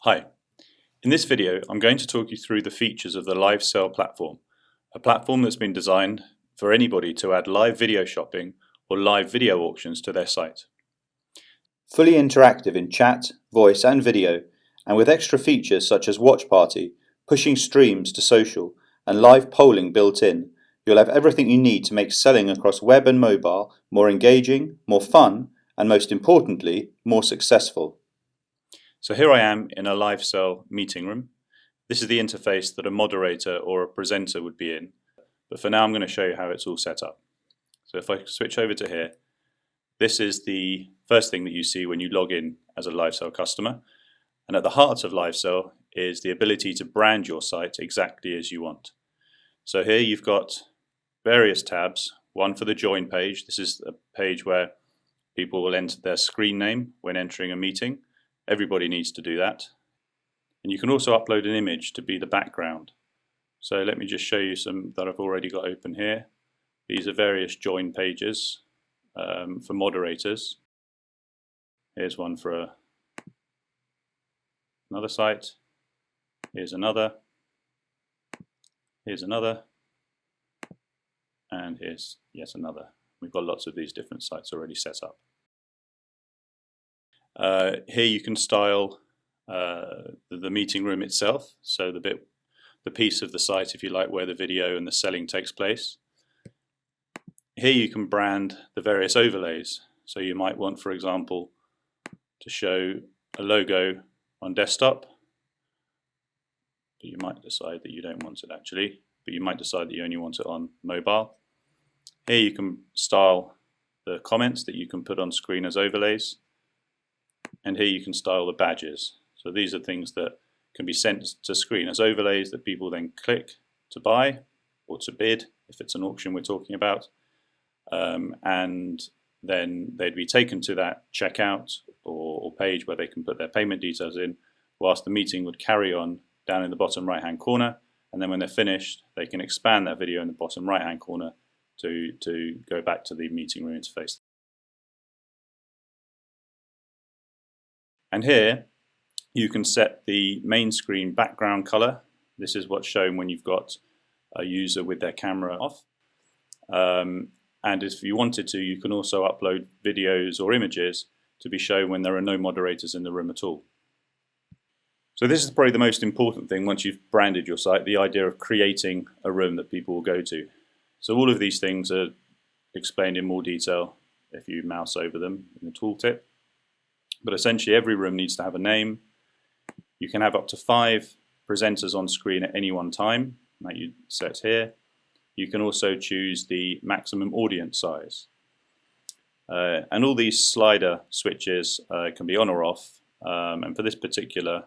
Hi, in this video I'm going to talk you through the features of the LiveSell platform, a platform that's been designed for anybody to add live video shopping or live video auctions to their site. Fully interactive in chat, voice and video, and with extra features such as watch party, pushing streams to social and live polling built in, you'll have everything you need to make selling across web and mobile more engaging, more fun, and most importantly, more successful. So here I am in a LiveSell meeting room. This is the interface that a moderator or a presenter would be in, but for now I'm going to show you how it's all set up. So if I switch over to here, this is the first thing that you see when you log in as a LiveSell customer, and at the heart of LiveSell is the ability to brand your site exactly as you want. So here you've got various tabs, one for the join page. This is a page where people will enter their screen name when entering a meeting. Everybody needs to do that. And you can also upload an image to be the background. So let me just show you some that I've already got open here. These are various join pages for moderators. Here's one for another site. Here's another. Here's another. And here's yet another. We've got lots of these different sites already set up. Here you can style the meeting room itself, so the piece of the site, if you like, where the video and the selling takes place. Here you can brand the various overlays. So you might want, for example, to show a logo on desktop, but you might decide that you don't want it actually, but you might decide that you only want it on mobile. Here you can style the comments that you can put on screen as overlays. And here you can style the badges. So these are things that can be sent to screen as overlays that people then click to buy or to bid, if it's an auction we're talking about. And then they'd be taken to that checkout or page where they can put their payment details in, whilst the meeting would carry on down in the bottom right hand corner. And then when they're finished, they can expand that video in the bottom right hand corner to go back to the meeting room interface. And here you can set the main screen background color. This is what's shown when you've got a user with their camera off. And if you wanted to, you can also upload videos or images to be shown when there are no moderators in the room at all. So this is probably the most important thing once you've branded your site, the idea of creating a room that people will go to. So all of these things are explained in more detail if you mouse over them in the tooltip. But essentially every room needs to have a name. You can have up to 5 presenters on screen at any one time, that you set here. You can also choose the maximum audience size. And all these slider switches can be on or off. And for this particular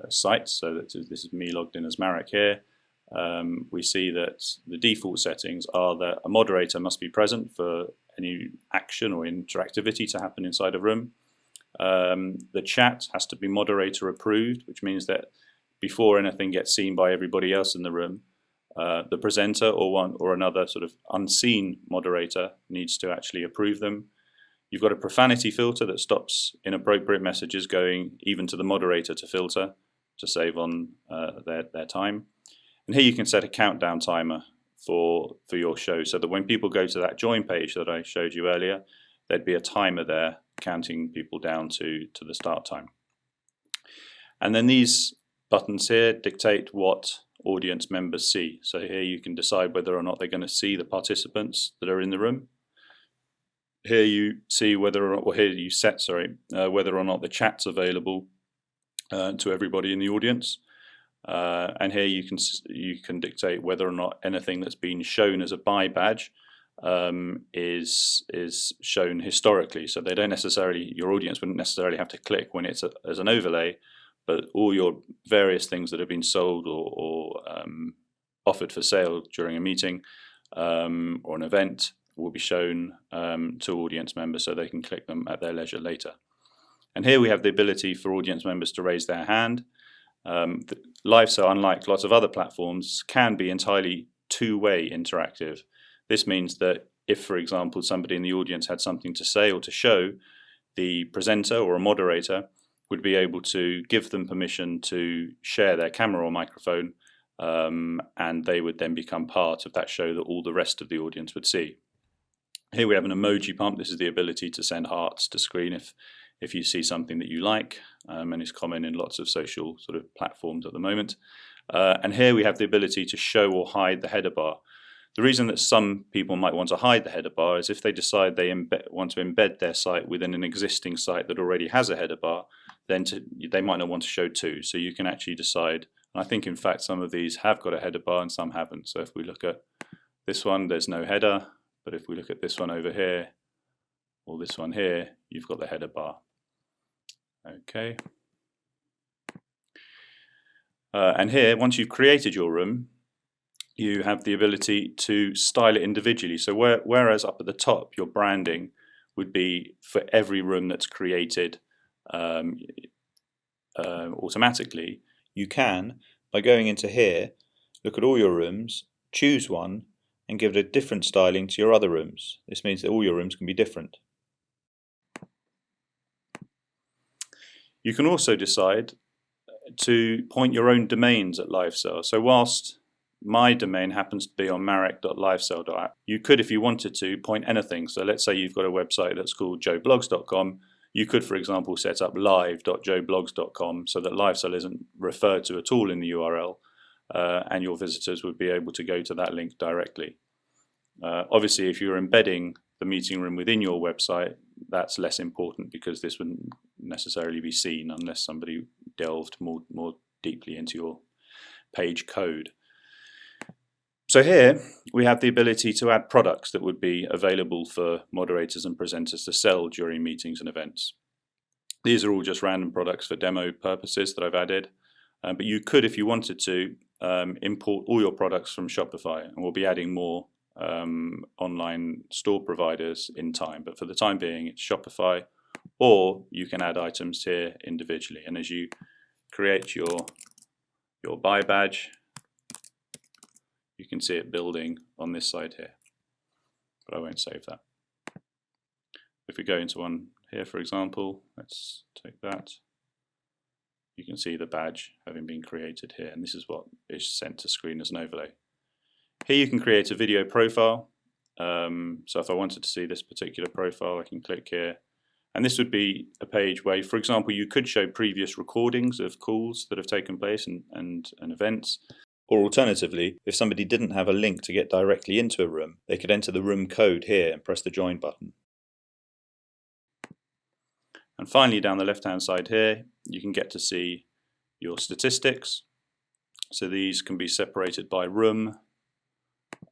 site, so this is me logged in as Marek here, we see that the default settings are that a moderator must be present for any action or interactivity to happen inside a room. The chat has to be moderator approved, which means that before anything gets seen by everybody else in the room, the presenter or one or another sort of unseen moderator needs to actually approve them. You've got a profanity filter that stops inappropriate messages going even to the moderator to filter to save on their time. And here you can set a countdown timer for your show, so that when people go to that join page that I showed you earlier, there'd be a timer there counting people down to the start time. And then these buttons here dictate what audience members see. So here you can decide whether or not they're going to see the participants that are in the room. Here you see whether or not, or here you set, whether or not the chat's available to everybody in the audience. And here you can dictate whether or not anything that's been shown as a buy badge is shown historically. So they don't necessarily, your audience wouldn't necessarily have to click when it's as an overlay, but all your various things that have been sold or offered for sale during a meeting or an event will be shown to audience members, so they can click them at their leisure later. And here we have the ability for audience members to raise their hand. LiveSell, unlike lots of other platforms, can be entirely two-way interactive. This means that if, for example, somebody in the audience had something to say or to show, the presenter or a moderator would be able to give them permission to share their camera or microphone, and they would then become part of that show that all the rest of the audience would see. Here we have an emoji pump. This is the ability to send hearts to screen if you see something that you like, and is common in lots of social sort of platforms at the moment. And here we have the ability to show or hide the header bar. The reason that some people might want to hide the header bar is if they decide they want to embed their site within an existing site that already has a header bar, then they might not want to show two. So you can actually decide, and I think in fact some of these have got a header bar and some haven't. So if we look at this one, there's no header, but if we look at this one over here, or this one here, you've got the header bar. Okay. And here, once you've created your room, you have the ability to style it individually. So whereas up at the top your branding would be for every room that's created automatically, you can, by going into here, look at all your rooms, choose one and give it a different styling to your other rooms. This means that all your rooms can be different. You can also decide to point your own domains at LiveSell. So whilst my domain happens to be on marek.livesell.app, you could, if you wanted to, point anything. So let's say you've got a website that's called joeblogs.com. You could, for example, set up live.joeblogs.com so that LiveSell isn't referred to at all in the URL, and your visitors would be able to go to that link directly. Obviously, if you're embedding the meeting room within your website, that's less important because this wouldn't necessarily be seen unless somebody delved more deeply into your page code. So here we have the ability to add products that would be available for moderators and presenters to sell during meetings and events. These are all just random products for demo purposes that I've added, but you could, if you wanted to, import all your products from Shopify, and we'll be adding more online store providers in time, but for the time being it's Shopify, or you can add items here individually. And as you create your buy badge, you can see it building on this side here, but I won't save that. If we go into one here, for example, let's take that, you can see the badge having been created here, and this is what is sent to screen as an overlay. Here you can create a video profile. So if I wanted to see this particular profile, I can click here. And this would be a page where, for example, you could show previous recordings of calls that have taken place and events. Or alternatively, if somebody didn't have a link to get directly into a room, they could enter the room code here and press the join button. And finally, down the left-hand side here, you can get to see your statistics. So these can be separated by room,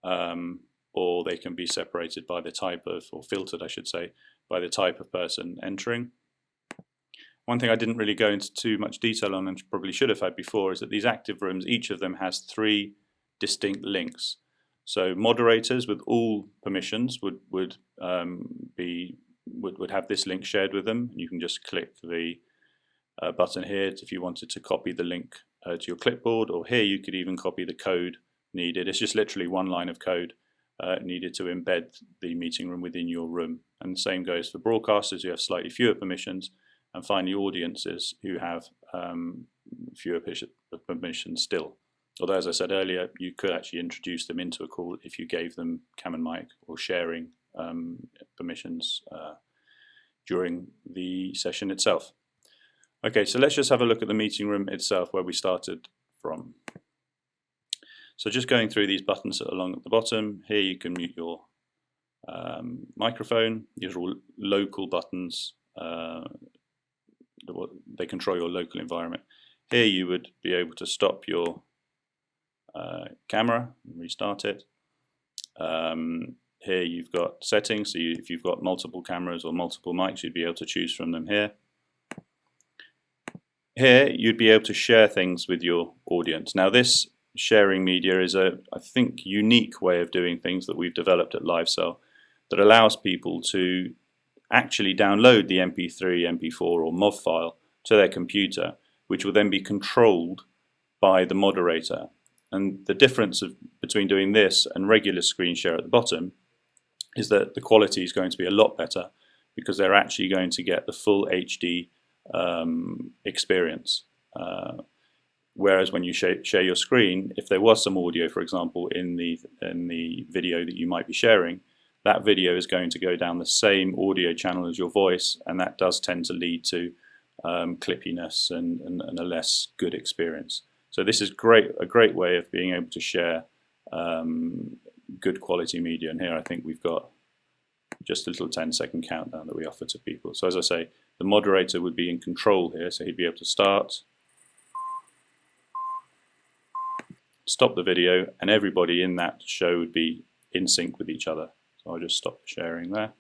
or they can be separated by the type of, or filtered I should say, by the type of person entering. One thing I didn't really go into too much detail on, and probably should have had before, is that these active rooms, each of them has 3 distinct links. So moderators with all permissions would have this link shared with them. You can just click the button here if you wanted to copy the link to your clipboard, or here you could even copy the code needed. It's just literally one line of code needed to embed the meeting room within your room. And the same goes for broadcasters who have slightly fewer permissions, and finally audiences who have fewer permissions still. Although, as I said earlier, you could actually introduce them into a call if you gave them cam and mic or sharing permissions during the session itself. Okay, so let's just have a look at the meeting room itself, where we started from. So just going through these buttons along at the bottom, here you can mute your microphone. These are all local buttons. They control your local environment. Here you would be able to stop your camera and restart it. Here you've got settings, so if you've got multiple cameras or multiple mics, you'd be able to choose from them here. Here you'd be able to share things with your audience. Now this sharing media is I think, unique way of doing things that we've developed at LiveSell that allows people to actually download the MP3, MP4 or MOV file to their computer, which will then be controlled by the moderator. And the difference between doing this and regular screen share at the bottom is that the quality is going to be a lot better, because they're actually going to get the full HD experience. Whereas when you share your screen, if there was some audio, for example, in the video that you might be sharing, that video is going to go down the same audio channel as your voice, and that does tend to lead to clippiness and a less good experience. So this is a great way of being able to share good quality media. And here I think we've got just a little 10-second countdown that we offer to people. So as I say, the moderator would be in control here, so he'd be able to start, stop the video, and everybody in that show would be in sync with each other. So I'll just stop sharing there.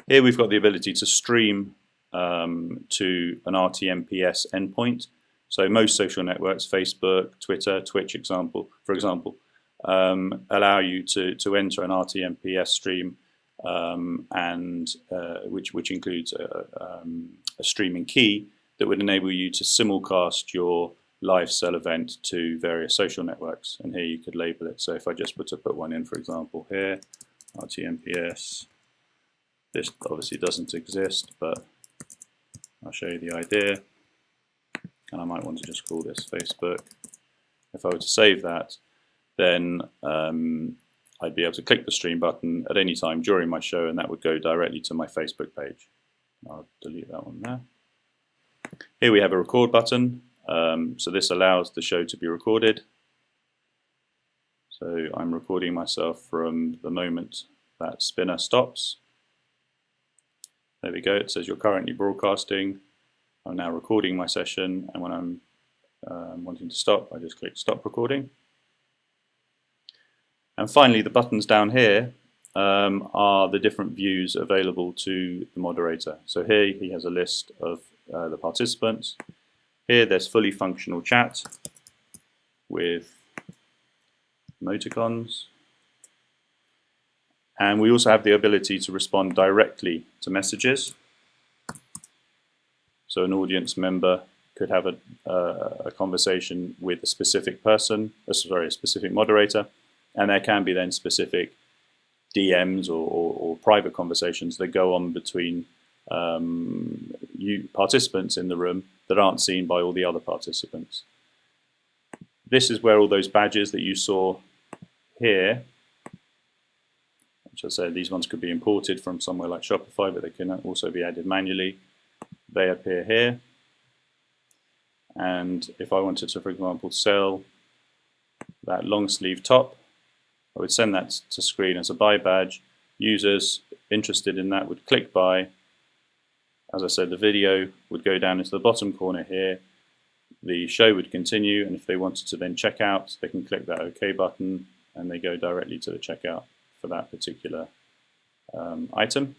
Here we've got the ability to stream to an RTMPS endpoint. So most social networks, Facebook, Twitter, Twitch, for example, allow you to enter an RTMPS stream, which includes a streaming key that would enable you to simulcast your LiveSell event to various social networks. And here you could label it. So if I just put one in, for example, here, RTMPS. This obviously doesn't exist, but I'll show you the idea. And I might want to just call this Facebook. If I were to save that, then I'd be able to click the stream button at any time during my show, and that would go directly to my Facebook page. I'll delete that one there. Here we have a record button. So this allows the show to be recorded. So I'm recording myself from the moment that spinner stops. There we go. It says you're currently broadcasting. I'm now recording my session, and when I'm wanting to stop, I just click stop recording. And finally, the buttons down here are the different views available to the moderator. So here he has a list of the participants. Here there's fully functional chat with emoticons. And we also have the ability to respond directly to messages. So an audience member could have a conversation with a specific person, a specific moderator, and there can be then specific DMs or private conversations that go on between participants in the room that aren't seen by all the other participants. This is where all those badges that you saw here, which I said these ones could be imported from somewhere like Shopify, but they can also be added manually. They appear here. And if I wanted to, for example, sell that long sleeve top, I would send that to screen as a buy badge. Users interested in that would click buy. As I said, the video would go down into the bottom corner here. The show would continue, and if they wanted to then check out, they can click that OK button, and they go directly to the checkout for that particular item.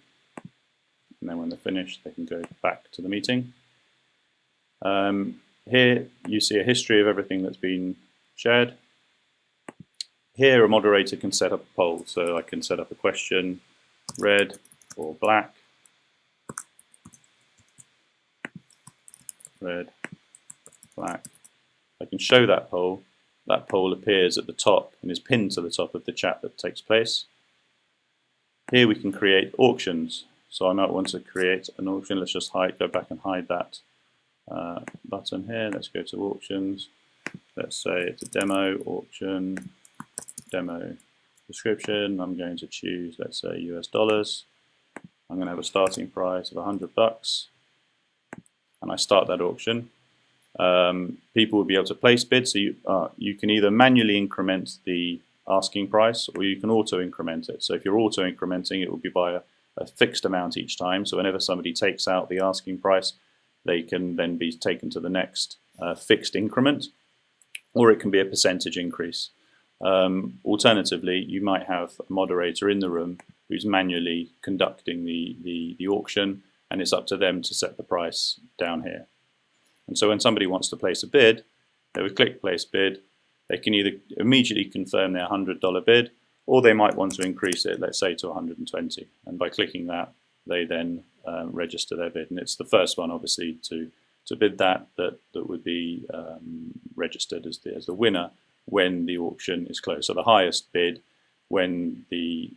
And then when they're finished, they can go back to the meeting. Here you see a history of everything that's been shared. Here a moderator can set up a poll, so I can set up a question, red or black. Red, black. I can show that poll. That poll appears at the top and is pinned to the top of the chat that takes place. Here we can create auctions. So I might want to create an auction. Let's just go back and hide that button here. Let's go to auctions. Let's say it's a demo auction, demo description. I'm going to choose, let's say, US dollars. I'm going to have a starting price of $100. And I start that auction. People will be able to place bids. So you can either manually increment the asking price, or you can auto increment it. So if you're auto incrementing, it will be by a fixed amount each time. So whenever somebody takes out the asking price, they can then be taken to the next fixed increment, or it can be a percentage increase. Alternatively, you might have a moderator in the room who's manually conducting the auction, and it's up to them to set the price down here. And so when somebody wants to place a bid, they would click place bid. They can either immediately confirm their $100 bid, or they might want to increase it, let's say, to 120. And by clicking that, they then register their bid. And it's the first one, obviously, to bid that would be registered as the winner when the auction is closed. So the highest bid when the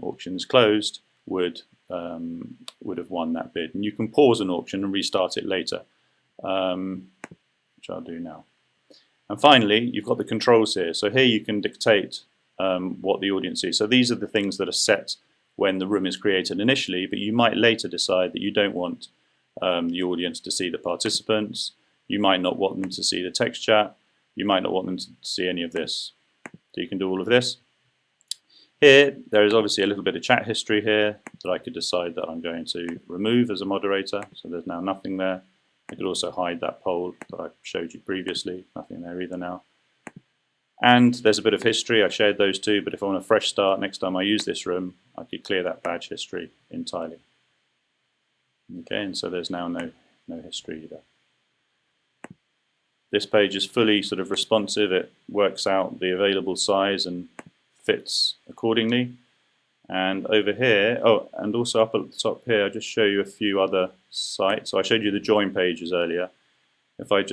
auction is closed would won that bid. And you can pause an auction and restart it later, which I'll do now. And finally, you've got the controls here. So here you can dictate what the audience sees. So these are the things that are set when the room is created initially, but you might later decide that you don't want the audience to see the participants. You might not want them to see the text chat. You might not want them to see any of this. So you can do all of this. Here, there is obviously a little bit of chat history here that I could decide that I'm going to remove as a moderator. So there's now nothing there. I could also hide that poll that I showed you previously. Nothing there either now. And there's a bit of history. I shared those two, but if I want a fresh start, next time I use this room, I could clear that badge history entirely. Okay, and so there's now no history either. This page is fully sort of responsive. It works out the available size and fits accordingly. And over here, oh, and also up at the top here, I'll just show you a few other sites. So I showed you the join pages earlier. If I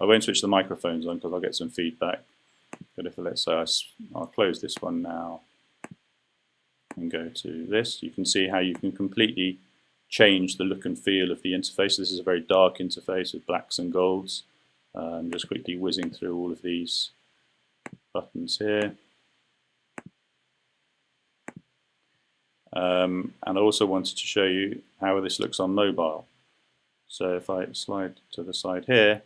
won't switch the microphones on because I'll get some feedback. But if let's say I'll close this one now and go to this, you can see how you can completely change the look and feel of the interface. This is a very dark interface with blacks and golds. I'm just quickly whizzing through all of these buttons here. And I also wanted to show you how this looks on mobile. So if I slide to the side here,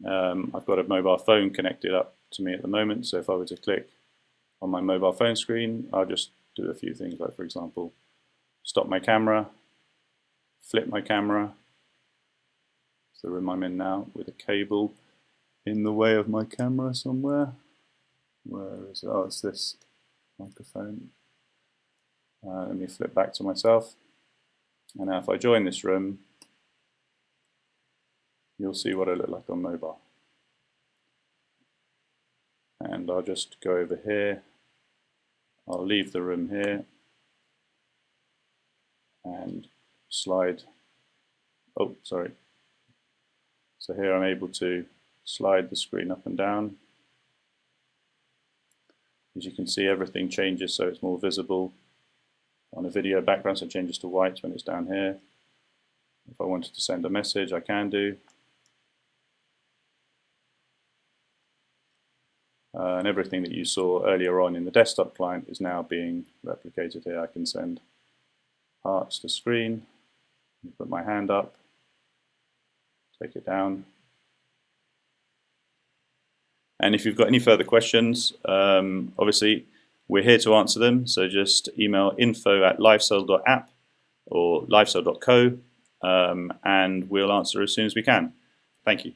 I've got a mobile phone connected up to me at the moment. So if I were to click on my mobile phone screen, I'll just do a few things, like for example, stop my camera, flip my camera. It's the room I'm in now with a cable in the way of my camera somewhere. Where is it? Oh, it's this microphone. Let me flip back to myself. And now if I join this room, you'll see what I look like on mobile. And I'll just go over here. I'll leave the room here and slide. Oh, sorry. So here I'm able to slide the screen up and down. As you can see, everything changes so it's more visible. On a video background, so it changes to white when it's down here. If I wanted to send a message, I can do. And everything that you saw earlier on in the desktop client is now being replicated here. I can send hearts to screen, put my hand up, take it down. And if you've got any further questions, obviously we're here to answer them. So just email info@livesell.app or livesell.co, and we'll answer as soon as we can. Thank you.